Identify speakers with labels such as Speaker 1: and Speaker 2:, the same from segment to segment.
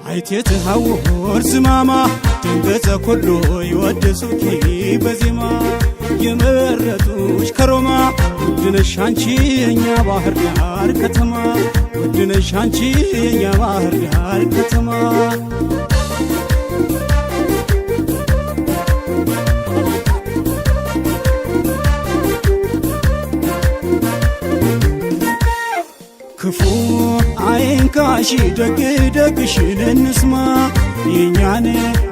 Speaker 1: አይቴትሃውር ዝማማ ድንገተ ኩሉ ይወድሱኪ በዜማ የመረጡሽ ከሮማ ውድነሽ አንቺ የኛ ባህር ዳር ከተማ ውድነሽ አንቺ የኛ ባህር ዳር ከተማ ክፉ አይንካሽ ደግ ደግሽን እንስማ የኛን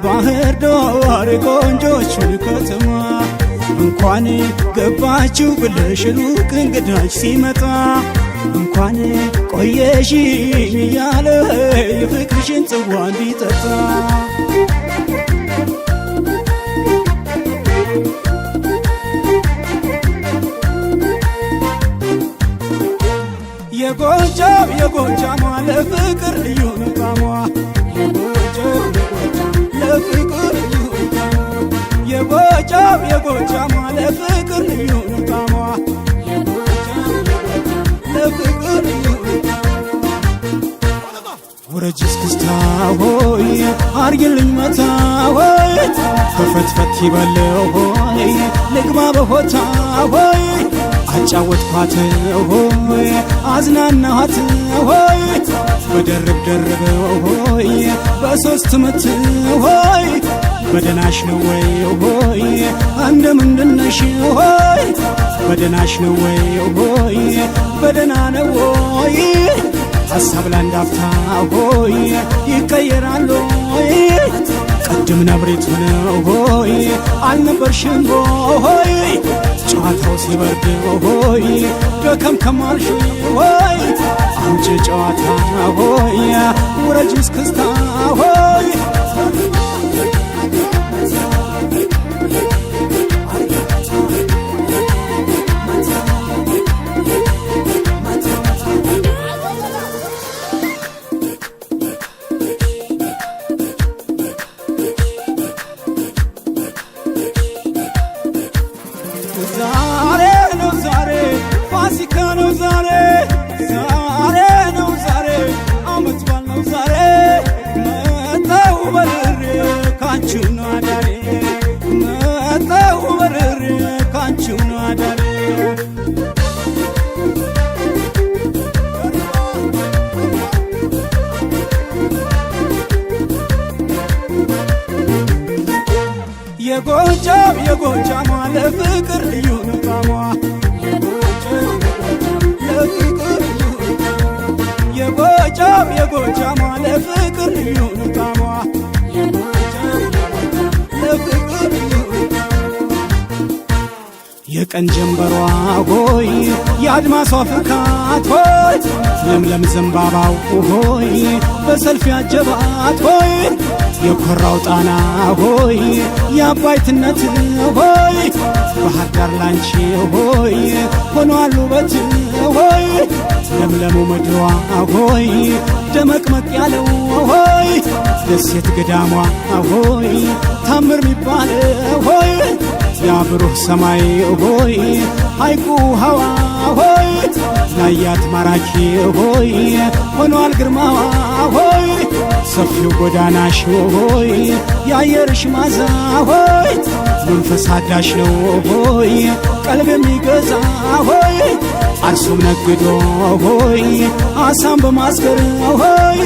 Speaker 1: ባህር ዳር ቆንጆቹን ከተማ እንኳን ገባችሁ ብለሽ ሩቅ እንግዳች ሲመጣ እንኳን ቆየሽ እያለ የፍቅርሽን ጽዋ እንዲጠጣ የጎጃም ለፍቅር ልዩ ጣዕሟ ለፍቅር ልዩ ጣዕሟ የጎጃም ለፍቅር ልዩ ጣዕሟ ለፍቅር ልዩ ውረጅ እስክስታ ሆይ አርግልኝ መታ ሆይ ፈትፈት ይበለው ሆይ ልግባ በሆታ ሆይ አጫወትኳት ሆይ አዝናናኋት ሆይ በደርብ ደርበው ሆይ በሶስት ምት ሆይ በደናሽ ነው ወይ ሆይ እንደምንድነሽ ሆይ በደናሽ ነው ወይ ሆይ በደና ነው ወይ ሐሳብ ላንዳፍታ ሆይ ይቀየራል ሆይ ቀድም ነብሬት ነው ሆይ አልነበርሽም ሆይ ጨዋታው ሲበርድ ሆይ ደከም ከማልሽ ሆይ አንቺ ጨዋታ ሆይ ውረጅ እስክስታ ሆይ ፋሲካ ነው ዛሬ ዛሬ ነው ዛሬ አመት በዓል ነው ዛሬ መጣሁ በርሬ ካንቺው ነው አዳሬ መጣሁ በርሬ ካንቺው ነው አዳሬ የጎጃም ለፍቅር ልዩ ነው ጣዕሟ የጎጃም ለፍቅር ልዩ ነው ጣዕሟ ለፍቅር ልዩ የቀን ጀንበሯ ሆይ የአድማሷ ፍካት ሆይ ለምለም ዘንባባው ሆይ በሰልፍ ያጀባት ሆይ የኮራው ጣና ሆይ የአባይትነት ሆይ ባህር ዳር ላንቺ ሆይ ሆኗል ውበት ሆይ ለምለሙ ምድሯ ሆይ ደመቅመቅ ያለው ሆይ ደሴት ገዳሟ ሆይ ታምር ሚባል ሆይ ያብሩህ ሰማይ ሆይ ሐይቁ ሐዋ ሆይ ናያት ማራኪ ሆይ ሆኗል ግርማዋ ሆይ ሰፊው ጎዳናሽ ሆይ የአየርሽ ማዛ ሆይ መንፈስ አዳሽ ነው ሆይ ቀልብ የሚገዛ ሆይ አርሶም ነግዶ ሆይ አሳም በማስገር ሆይ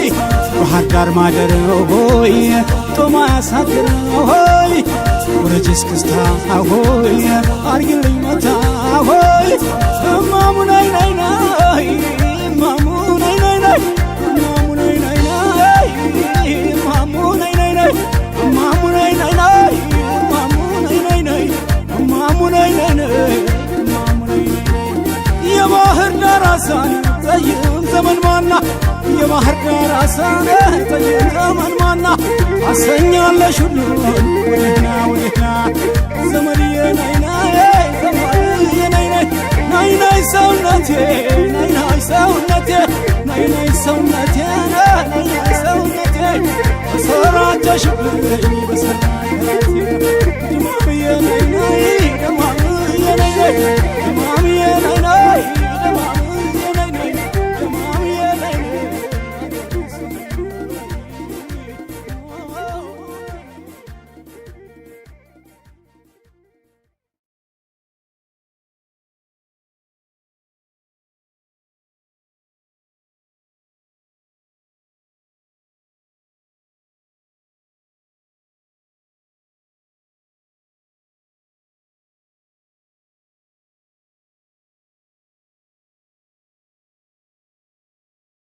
Speaker 1: ባህር ዳር ማደር ሆይ ጦማ ያሳድር ሆይ ውረጅ እስክስታ ሆይ አርግልኝ መታ ሆይ እማሙ ናይ ናይ ናይ እማሙ ናይ ናይ ናይ እማሙ ናይ ናይ ናይ እማሙ ናይ ናይ ናይ እማሙ ናይ አሳን ጠይም ዘመን ማና የባህር ዳር አሳን ጠይም ዘመን ማና አሰኛለሽ ሁሉን ወደህና ወደህና ዘመድዬ ናይናይ ዘመድዬ ናይናይ ናይናይ ሰውነቴ ናይናይ ሰውነቴ ናይናይ ሰውነቴ ናይናይ ሰውነቴ በሰራጨሽብኝ በሰራጨቴ ድማምዬ ናይናይ ድማምዬ ናይናይ